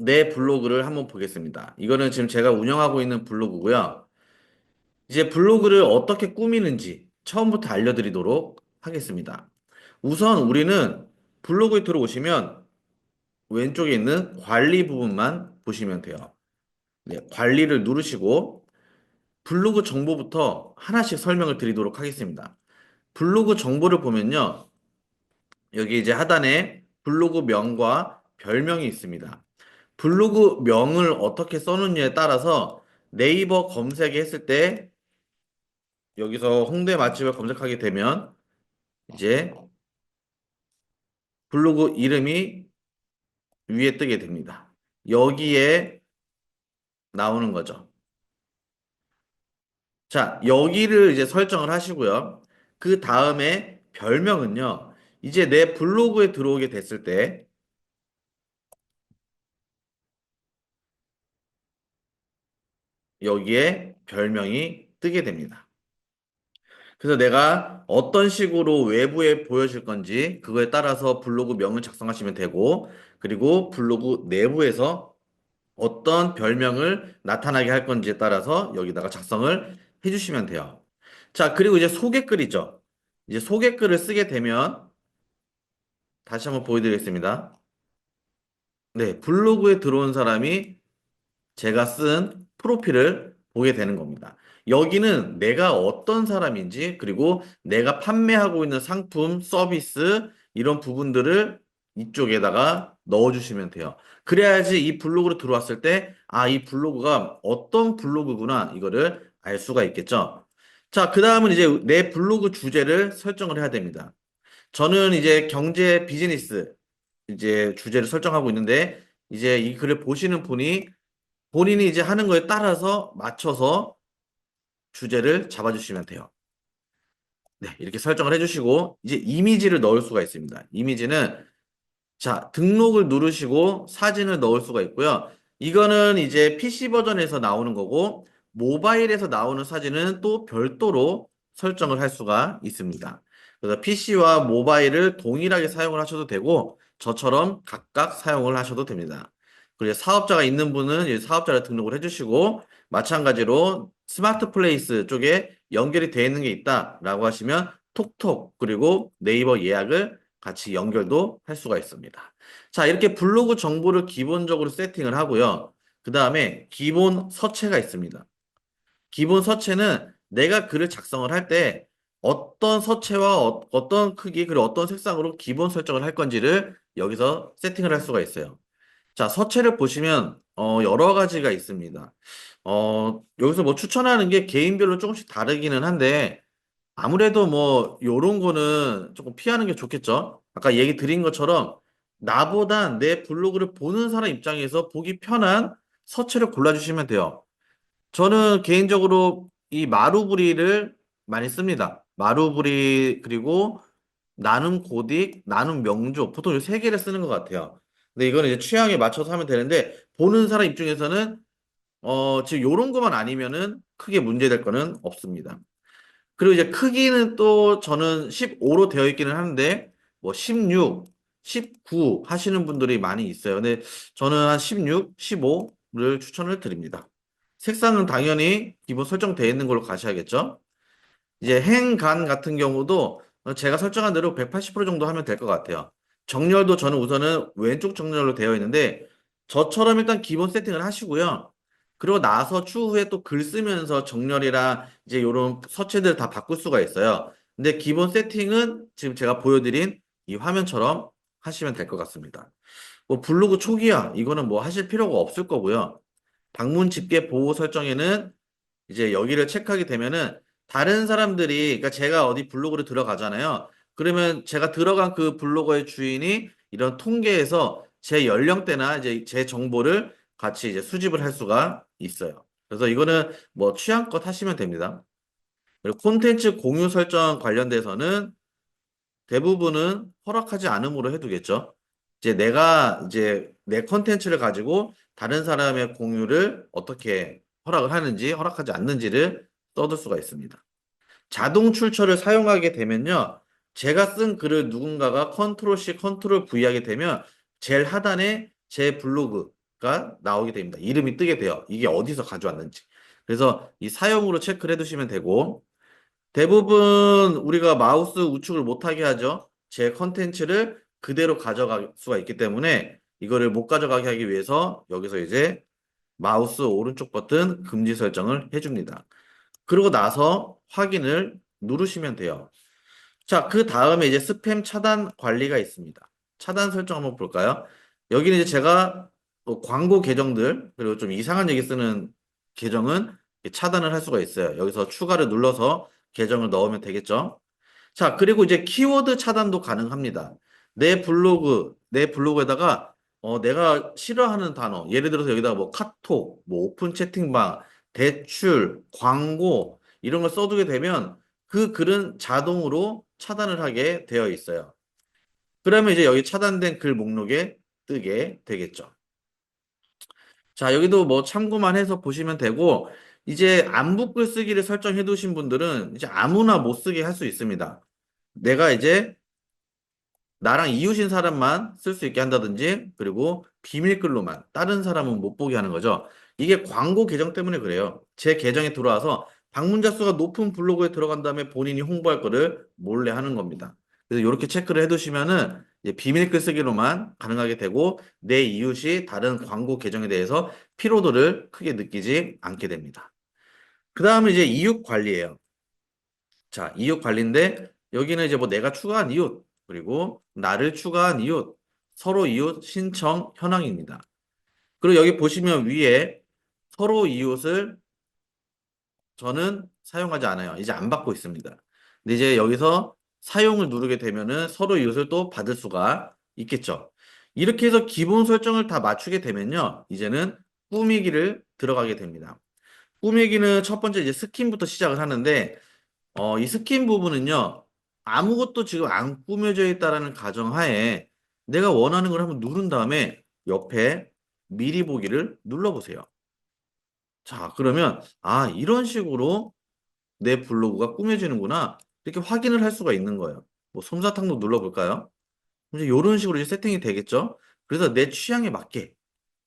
내 블로그를 한번 보겠습니다. 이거는 지금 제가 운영하고 있는 블로그고요. 이제 블로그를 어떻게 꾸미는지 처음부터 알려드리도록 하겠습니다. 우선 우리는 블로그에 들어오시면 왼쪽에 있는 관리 부분만 보시면 돼요. 네, 관리를 누르시고 블로그 정보부터 하나씩 설명을 드리도록 하겠습니다. 블로그 정보를 보면요. 여기 이제 하단에 블로그 명과 별명이 있습니다. 블로그 명을 어떻게 써놓느냐에 따라서 네이버 검색에 했을 때 여기서 홍대 맛집을 검색하게 되면 이제 블로그 이름이 위에 뜨게 됩니다. 여기에 나오는 거죠. 자, 여기를 이제 설정을 하시고요. 그 다음에 별명은요. 이제 내 블로그에 들어오게 됐을 때 여기에 별명이 뜨게 됩니다. 그래서 내가 어떤 식으로 외부에 보여질 건지 그거에 따라서 블로그 명을 작성하시면 되고, 그리고 블로그 내부에서 어떤 별명을 나타나게 할 건지에 따라서 여기다가 작성을 해주시면 돼요. 자, 그리고 이제 소개글이죠. 이제 소개글을 쓰게 되면 다시 한번 보여드리겠습니다. 네, 블로그에 들어온 사람이 제가 쓴 프로필을 보게 되는 겁니다. 여기는 내가 어떤 사람인지, 그리고 내가 판매하고 있는 상품, 서비스, 이런 부분들을 이쪽에다가 넣어주시면 돼요. 그래야지 이 블로그로 들어왔을 때, 아, 이 블로그가 어떤 블로그구나, 이거를 알 수가 있겠죠. 자, 그 다음은 이제 내 블로그 주제를 설정을 해야 됩니다. 저는 이제 경제 비즈니스, 이제 주제를 설정하고 있는데, 이제 이 글을 보시는 분이 본인이 이제 하는 거에 따라서 맞춰서 주제를 잡아주시면 돼요. 네, 이렇게 설정을 해주시고, 이제 이미지를 넣을 수가 있습니다. 이미지는, 자, 등록을 누르시고 사진을 넣을 수가 있고요. 이거는 이제 PC 버전에서 나오는 거고, 모바일에서 나오는 사진은 또 별도로 설정을 할 수가 있습니다. 그래서 PC와 모바일을 동일하게 사용을 하셔도 되고, 저처럼 각각 사용을 하셔도 됩니다. 그리고 사업자가 있는 분은 이제 사업자를 등록을 해주시고, 마찬가지로 스마트 플레이스 쪽에 연결이 되어 있는 게 있다라고 하시면 톡톡 그리고 네이버 예약을 같이 연결도 할 수가 있습니다. 자, 이렇게 블로그 정보를 기본적으로 세팅을 하고요. 그 다음에 기본 서체가 있습니다. 기본 서체는 내가 글을 작성을 할 때 어떤 서체와 떤 크기 그리고 어떤 색상으로 기본 설정을 할 건지를 여기서 세팅을 할 수가 있어요. 자, 서체를 보시면 여러 가지가 있습니다. 여기서 뭐 추천하는 게 개인별로 조금씩 다르기는 한데 아무래도 뭐 요런 거는 조금 피하는 게 좋겠죠. 아까 얘기 드린 것처럼 나보다 내 블로그를 보는 사람 입장에서 보기 편한 서체를 골라주시면 돼요. 저는 개인적으로 이 마루브리를 많이 씁니다. 마루브리 그리고 나눔 고딕, 나눔 명조 보통 이 세 개를 쓰는 것 같아요. 근데 이거는 이제 취향에 맞춰서 하면 되는데 보는 사람 입장에서는 지금 요런 것만 아니면은 크게 문제될 거는 없습니다. 그리고 이제 크기는 또 저는 15로 되어 있기는 하는데 뭐 16, 19 하시는 분들이 많이 있어요. 근데 저는 한 16, 15를 추천을 드립니다. 색상은 당연히 기본 설정되어 있는 걸로 가셔야겠죠. 이제 행간 같은 경우도 제가 설정한 대로 180% 정도 하면 될 것 같아요. 정렬도 저는 우선은 왼쪽 정렬로 되어 있는데 저처럼 일단 기본 세팅을 하시고요. 그리고 나서 추후에 또 글 쓰면서 정렬이랑 이제 이런 서체들 다 바꿀 수가 있어요. 근데 기본 세팅은 지금 제가 보여드린 이 화면처럼 하시면 될 것 같습니다. 뭐 블로그 초기화 이거는 뭐 하실 필요가 없을 거고요. 방문 집계 보호 설정에는 이제 여기를 체크하게 되면은 다른 사람들이 그러니까 제가 어디 블로그를 들어가잖아요. 그러면 제가 들어간 그 블로거의 주인이 이런 통계에서 제 연령대나 이제 제 정보를 같이 이제 수집을 할 수가 있어요. 그래서 이거는 뭐 취향껏 하시면 됩니다. 그리고 콘텐츠 공유 설정 관련돼서는 대부분은 허락하지 않음으로 해두겠죠. 이제 내가 이제 내 콘텐츠를 가지고 다른 사람의 공유를 어떻게 허락을 하는지 허락하지 않는지를 써둘 수가 있습니다. 자동 출처를 사용하게 되면요. 제가 쓴 글을 누군가가 컨트롤 C, 컨트롤 V 하게 되면 제일 하단에 제 블로그, 가 나오게 됩니다. 이름이 뜨게 돼요. 이게 어디서 가져왔는지. 그래서 이 사용으로 체크를 해두시면 되고, 대부분 우리가 마우스 우측을 못하게 하죠. 제 컨텐츠를 그대로 가져갈 수가 있기 때문에 이거를 못 가져가게 하기 위해서 여기서 이제 마우스 오른쪽 버튼 금지 설정을 해줍니다. 그러고 나서 확인을 누르시면 돼요. 자, 그 다음에 이제 스팸 차단 관리가 있습니다. 차단 설정 한번 볼까요? 여기는 이제 제가 광고 계정들, 그리고 좀 이상한 얘기 쓰는 계정은 차단을 할 수가 있어요. 여기서 추가를 눌러서 계정을 넣으면 되겠죠? 자, 그리고 이제 키워드 차단도 가능합니다. 내 블로그에다가 내가 싫어하는 단어, 예를 들어서 여기다가 뭐 카톡, 뭐 오픈 채팅방, 대출, 광고 이런 걸 써두게 되면 그 글은 자동으로 차단을 하게 되어 있어요. 그러면 이제 여기 차단된 글 목록에 뜨게 되겠죠. 자, 여기도 뭐 참고만 해서 보시면 되고, 이제 안북글 쓰기를 설정해 두신 분들은 이제 아무나 못 쓰게 할 수 있습니다. 내가 이제 나랑 이웃인 사람만 쓸 수 있게 한다든지, 그리고 비밀글로만 다른 사람은 못 보게 하는 거죠. 이게 광고 계정 때문에 그래요. 제 계정에 들어와서 방문자 수가 높은 블로그에 들어간 다음에 본인이 홍보할 거를 몰래 하는 겁니다. 그래서 이렇게 체크를 해두시면은 이제 비밀글 쓰기로만 가능하게 되고 내 이웃이 다른 광고 계정에 대해서 피로도를 크게 느끼지 않게 됩니다. 그 다음은 이제 이웃 관리예요. 자, 이웃 관리인데 여기는 이제 뭐 내가 추가한 이웃, 그리고 나를 추가한 이웃, 서로 이웃 신청 현황입니다. 그리고 여기 보시면 위에 서로 이웃을 저는 사용하지 않아요. 이제 안 받고 있습니다. 근데 이제 여기서 사용을 누르게 되면은 서로 이웃을 또 받을 수가 있겠죠. 이렇게 해서 기본 설정을 다 맞추게 되면요. 이제는 꾸미기를 들어가게 됩니다. 꾸미기는 첫 번째 이제 스킨부터 시작을 하는데 이 스킨 부분은요, 아무것도 지금 안 꾸며져 있다라는 가정하에 내가 원하는 걸 한번 누른 다음에 옆에 미리 보기를 눌러보세요. 자, 그러면, 아, 이런 식으로 내 블로그가 꾸며지는구나. 이렇게 확인을 할 수가 있는 거예요. 뭐, 솜사탕도 눌러볼까요? 이제 이런 식으로 이제 세팅이 되겠죠? 그래서 내 취향에 맞게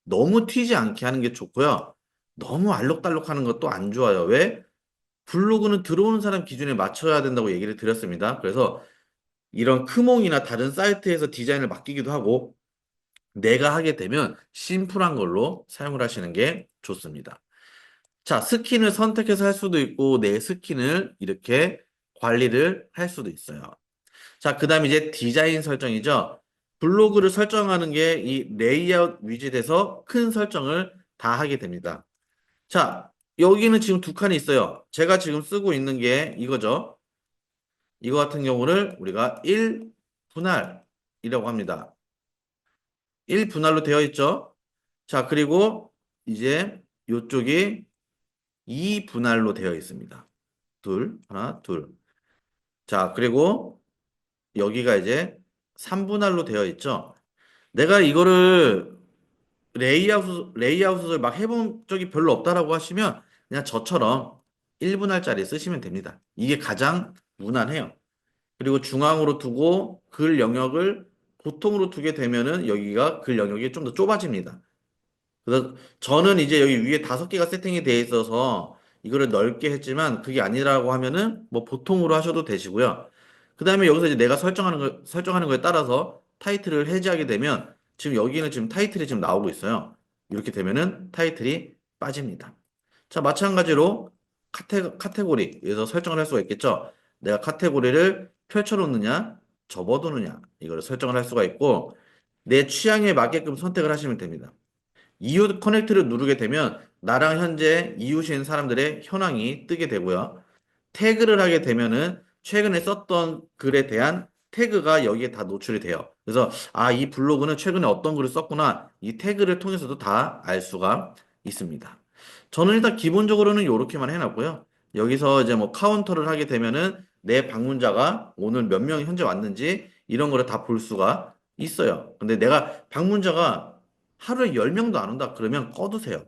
너무 튀지 않게 하는 게 좋고요. 너무 알록달록 하는 것도 안 좋아요. 왜? 블로그는 들어오는 사람 기준에 맞춰야 된다고 얘기를 드렸습니다. 그래서 이런 크몽이나 다른 사이트에서 디자인을 맡기기도 하고 내가 하게 되면 심플한 걸로 사용을 하시는 게 좋습니다. 자, 스킨을 선택해서 할 수도 있고 내 스킨을 이렇게 관리를 할 수도 있어요. 자, 그 다음에 이제 디자인 설정이죠. 블로그를 설정하는 게 이 레이아웃 위젯에서 큰 설정을 다 하게 됩니다. 자, 여기는 지금 두 칸이 있어요. 제가 지금 쓰고 있는 게 이거죠. 이거 같은 경우를 우리가 1분할이라고 합니다. 1분할로 되어 있죠. 자, 그리고 이제 이쪽이 2분할로 되어 있습니다. 둘, 하나, 둘. 자, 그리고 여기가 이제 3분할로 되어 있죠. 내가 이거를 레이아웃을 막 해본 적이 별로 없다라고 하시면 그냥 저처럼 1분할짜리 쓰시면 됩니다. 이게 가장 무난해요. 그리고 중앙으로 두고 글 영역을 보통으로 두게 되면은 여기가 글 영역이 좀 더 좁아집니다. 그래서 저는 이제 여기 위에 5개가 세팅이 되어 있어서 이거를 넓게 했지만 그게 아니라고 하면은 뭐 보통으로 하셔도 되시고요. 그 다음에 여기서 이제 내가 설정하는 거에 따라서 타이틀을 해제하게 되면 지금 여기는 지금 타이틀이 지금 나오고 있어요. 이렇게 되면은 타이틀이 빠집니다. 자, 마찬가지로 카테고리에서 설정을 할 수가 있겠죠. 내가 카테고리를 펼쳐놓느냐, 접어두느냐, 이거를 설정을 할 수가 있고, 내 취향에 맞게끔 선택을 하시면 됩니다. 이웃 커넥트를 누르게 되면 나랑 현재 이웃인 사람들의 현황이 뜨게 되고요. 태그를 하게 되면은 최근에 썼던 글에 대한 태그가 여기에 다 노출이 돼요. 그래서 아, 이 블로그는 최근에 어떤 글을 썼구나. 이 태그를 통해서도 다 알 수가 있습니다. 저는 일단 기본적으로는 이렇게만 해놨고요. 여기서 이제 뭐 카운터를 하게 되면은 내 방문자가 오늘 몇 명이 현재 왔는지 이런 거를 다 볼 수가 있어요. 근데 내가 방문자가 하루에 10명도 안 온다 그러면 꺼두세요.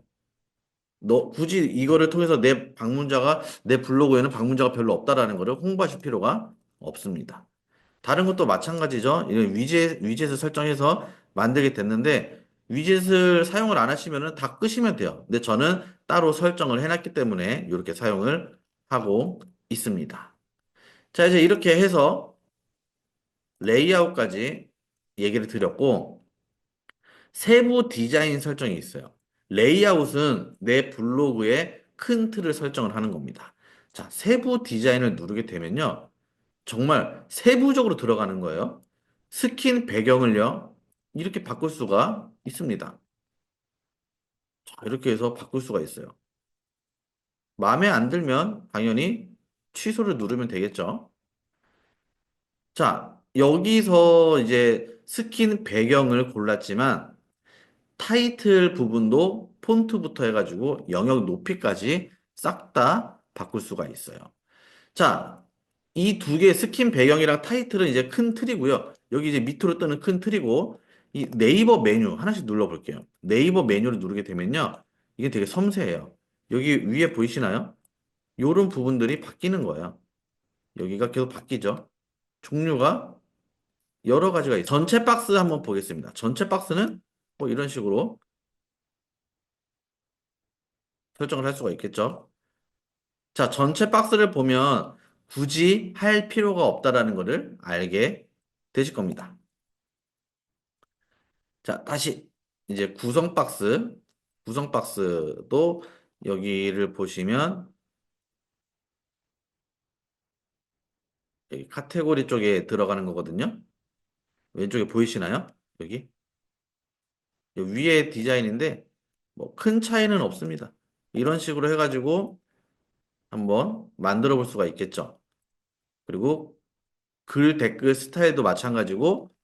너 굳이 이거를 통해서 내 블로그에는 방문자가 별로 없다라는 거를 홍보하실 필요가 없습니다. 다른 것도 마찬가지죠. 이런 위젯을 설정해서 만들게 됐는데 위젯을 사용을 안 하시면은 다 끄시면 돼요. 근데 저는 따로 설정을 해놨기 때문에 이렇게 사용을 하고 있습니다. 자, 이제 이렇게 해서 레이아웃까지 얘기를 드렸고, 세부 디자인 설정이 있어요. 레이아웃은 내 블로그에 큰 틀을 설정을 하는 겁니다. 자, 세부 디자인을 누르게 되면요. 정말 세부적으로 들어가는 거예요. 스킨 배경을요. 이렇게 바꿀 수가 있습니다. 자, 이렇게 해서 바꿀 수가 있어요. 마음에 안 들면 당연히 취소를 누르면 되겠죠. 자, 여기서 이제 스킨 배경을 골랐지만 타이틀 부분도 폰트부터 해가지고 영역 높이까지 싹 다 바꿀 수가 있어요. 자, 이 두 개 스킨 배경이랑 타이틀은 이제 큰 틀이고요. 여기 이제 밑으로 뜨는 큰 틀이고, 이 네이버 메뉴 하나씩 눌러볼게요. 네이버 메뉴를 누르게 되면요. 이게 되게 섬세해요. 여기 위에 보이시나요? 요런 부분들이 바뀌는 거예요. 여기가 계속 바뀌죠. 종류가 여러 가지가 있어요. 전체 박스 한번 보겠습니다. 전체 박스는 뭐 이런 식으로 설정을 할 수가 있겠죠. 자, 전체 박스를 보면 굳이 할 필요가 없다라는 것을 알게 되실 겁니다. 자, 다시 이제 구성 박스도 여기를 보시면 여기 카테고리 쪽에 들어가는 거거든요. 왼쪽에 보이시나요? 여기? 여기 위에 디자인인데 뭐 큰 차이는 없습니다. 이런 식으로 해가지고 한번 만들어 볼 수가 있겠죠. 그리고 글 댓글 스타일도 마찬가지고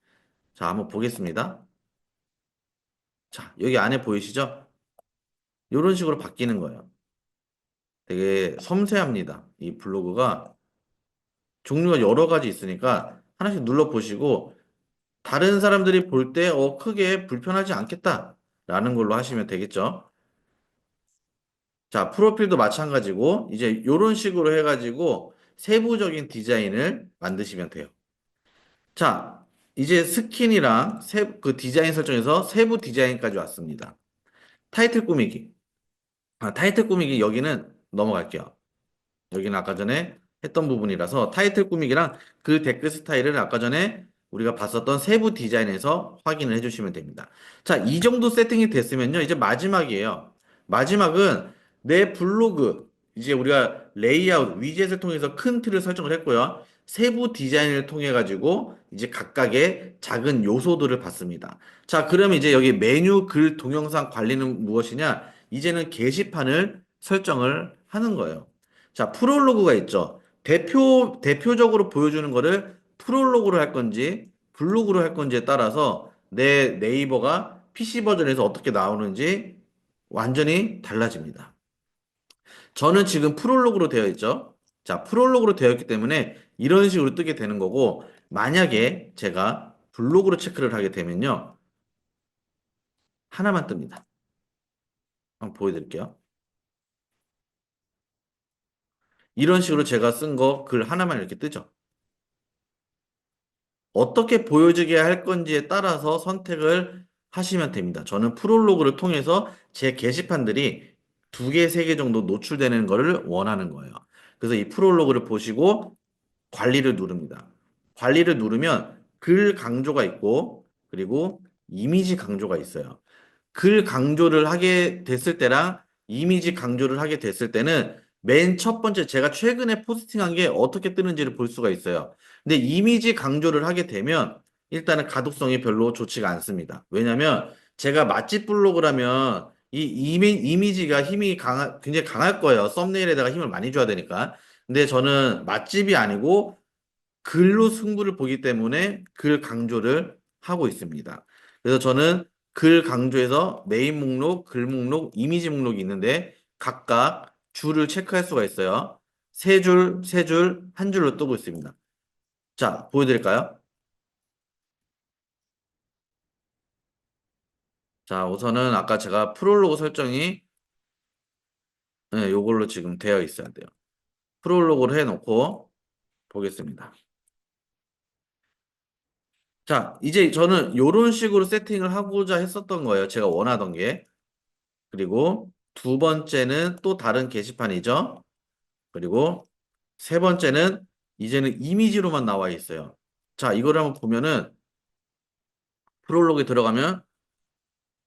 자, 한번 보겠습니다. 자, 여기 안에 보이시죠? 이런 식으로 바뀌는 거예요. 되게 섬세합니다. 이 블로그가 종류가 여러 가지 있으니까 하나씩 눌러보시고 다른 사람들이 볼 때 크게 불편하지 않겠다라는 걸로 하시면 되겠죠. 자, 프로필도 마찬가지고 이제 이런 식으로 해가지고 세부적인 디자인을 만드시면 돼요. 자, 이제 스킨이랑 그 디자인 설정에서 세부 디자인까지 왔습니다. 타이틀 꾸미기. 아, 타이틀 꾸미기 여기는 넘어갈게요. 여기는 아까 전에 했던 부분이라서 타이틀 꾸미기랑 그 댓글 스타일을 아까 전에 우리가 봤었던 세부 디자인에서 확인을 해주시면 됩니다. 자, 이 정도 세팅이 됐으면요. 이제 마지막이에요. 마지막은 내 블로그, 이제 우리가 레이아웃, 위젯을 통해서 큰 틀을 설정을 했고요. 세부 디자인을 통해 가지고 이제 각각의 작은 요소들을 봤습니다. 자, 그러면 이제 여기 메뉴, 글, 동영상 관리는 무엇이냐? 이제는 게시판을 설정을 하는 거예요. 자, 프롤로그가 있죠. 대표적으로 보여주는 거를 프롤로그로 할 건지, 블로그로 할 건지에 따라서 내 네이버가 PC 버전에서 어떻게 나오는지 완전히 달라집니다. 저는 지금 프롤로그로 되어 있죠. 자, 프롤로그로 되어 있기 때문에 이런 식으로 뜨게 되는 거고, 만약에 제가 블로그로 체크를 하게 되면요. 하나만 뜹니다. 한번 보여드릴게요. 이런 식으로 제가 쓴 거 글 하나만 이렇게 뜨죠. 어떻게 보여지게 할 건지에 따라서 선택을 하시면 됩니다. 저는 프롤로그를 통해서 제 게시판들이 두 개, 세 개 정도 노출되는 것을 원하는 거예요. 그래서 이 프롤로그를 보시고 관리를 누릅니다. 관리를 누르면 글 강조가 있고 그리고 이미지 강조가 있어요. 글 강조를 하게 됐을 때랑 이미지 강조를 하게 됐을 때는 맨 첫 번째 제가 최근에 포스팅한 게 어떻게 뜨는지를 볼 수가 있어요. 근데 이미지 강조를 하게 되면 일단은 가독성이 별로 좋지가 않습니다. 왜냐면 제가 맛집 블로그라면 이 이미지가 굉장히 강할 거예요. 썸네일에다가 힘을 많이 줘야 되니까. 근데 저는 맛집이 아니고 글로 승부를 보기 때문에 글 강조를 하고 있습니다. 그래서 저는 글 강조에서 메인 목록, 글 목록, 이미지 목록이 있는데 각각 줄을 체크할 수가 있어요. 세 줄, 세 줄, 한 줄로 뜨고 있습니다. 자, 보여드릴까요? 자, 우선은 아까 제가 프롤로그 설정이 네, 요걸로 지금 되어 있어야 돼요. 프롤로그를 해놓고 보겠습니다. 자, 이제 저는 이런 식으로 세팅을 하고자 했었던 거예요. 제가 원하던 게. 그리고 두 번째는 또 다른 게시판이죠. 그리고 세 번째는 이제는 이미지로만 나와 있어요. 자, 이거를 한번 보면은 프롤로그에 들어가면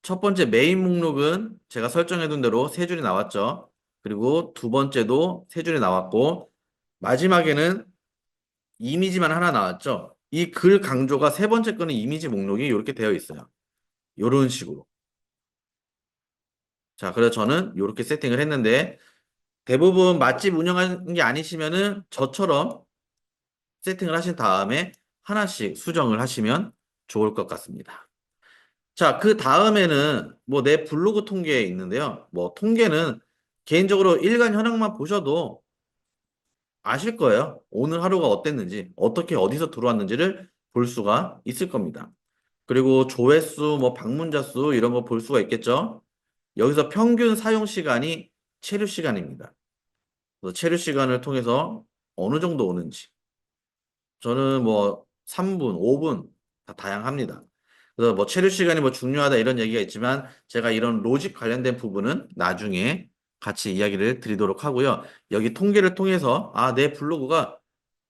첫 번째 메인 목록은 제가 설정해둔 대로 세 줄이 나왔죠. 그리고 두 번째도 세 줄이 나왔고 마지막에는 이미지만 하나 나왔죠. 이 글 강조가 세 번째 거는 이미지 목록이 이렇게 되어 있어요. 이런 식으로. 자, 그래서 저는 이렇게 세팅을 했는데 대부분 맛집 운영하는 게 아니시면은 저처럼 세팅을 하신 다음에 하나씩 수정을 하시면 좋을 것 같습니다. 자, 그 다음에는 뭐 내 블로그 통계에 있는데요. 뭐 통계는 개인적으로 일간 현황만 보셔도 아실 거예요. 오늘 하루가 어땠는지, 어떻게 어디서 들어왔는지를 볼 수가 있을 겁니다. 그리고 조회수, 뭐 방문자 수 이런 거 볼 수가 있겠죠. 여기서 평균 사용 시간이 체류 시간입니다. 그래서 체류 시간을 통해서 어느 정도 오는지. 저는 뭐 3분, 5분 다 다양합니다. 그래서 뭐 체류 시간이 뭐 중요하다 이런 얘기가 있지만 제가 이런 로직 관련된 부분은 나중에 같이 이야기를 드리도록 하고요. 여기 통계를 통해서 아, 내 블로그가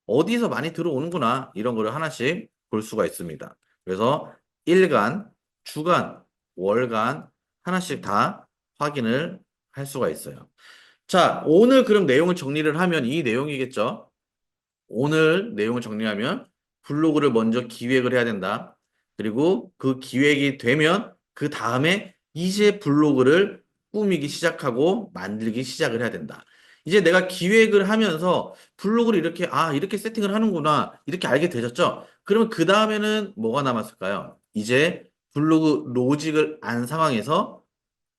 어디서 많이 들어오는구나 이런 거를 하나씩 볼 수가 있습니다. 그래서 일간, 주간, 월간 하나씩 다 확인을 할 수가 있어요. 자, 오늘 그럼 내용을 정리를 하면 이 내용이겠죠? 오늘 내용을 정리하면 블로그를 먼저 기획을 해야 된다. 그리고 그 기획이 되면 그 다음에 이제 블로그를 꾸미기 시작하고 만들기 시작을 해야 된다. 이제 내가 기획을 하면서 블로그를 이렇게, 아, 이렇게 세팅을 하는구나. 이렇게 알게 되셨죠? 그러면 그 다음에는 뭐가 남았을까요? 이제 블로그 로직을 안 상황에서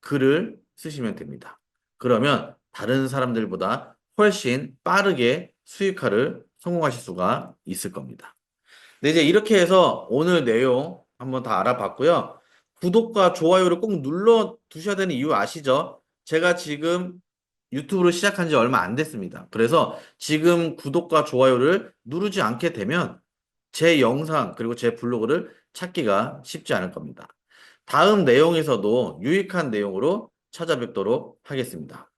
글을 쓰시면 됩니다. 그러면 다른 사람들보다 훨씬 빠르게 수익화를 성공하실 수가 있을 겁니다. 네, 이제 이렇게 해서 오늘 내용 한번 다 알아봤고요. 구독과 좋아요를 꼭 눌러 두셔야 되는 이유 아시죠? 제가 지금 유튜브를 시작한 지 얼마 안 됐습니다. 그래서 지금 구독과 좋아요를 누르지 않게 되면 제 영상 그리고 제 블로그를 찾기가 쉽지 않을 겁니다. 다음 내용에서도 유익한 내용으로 찾아뵙도록 하겠습니다.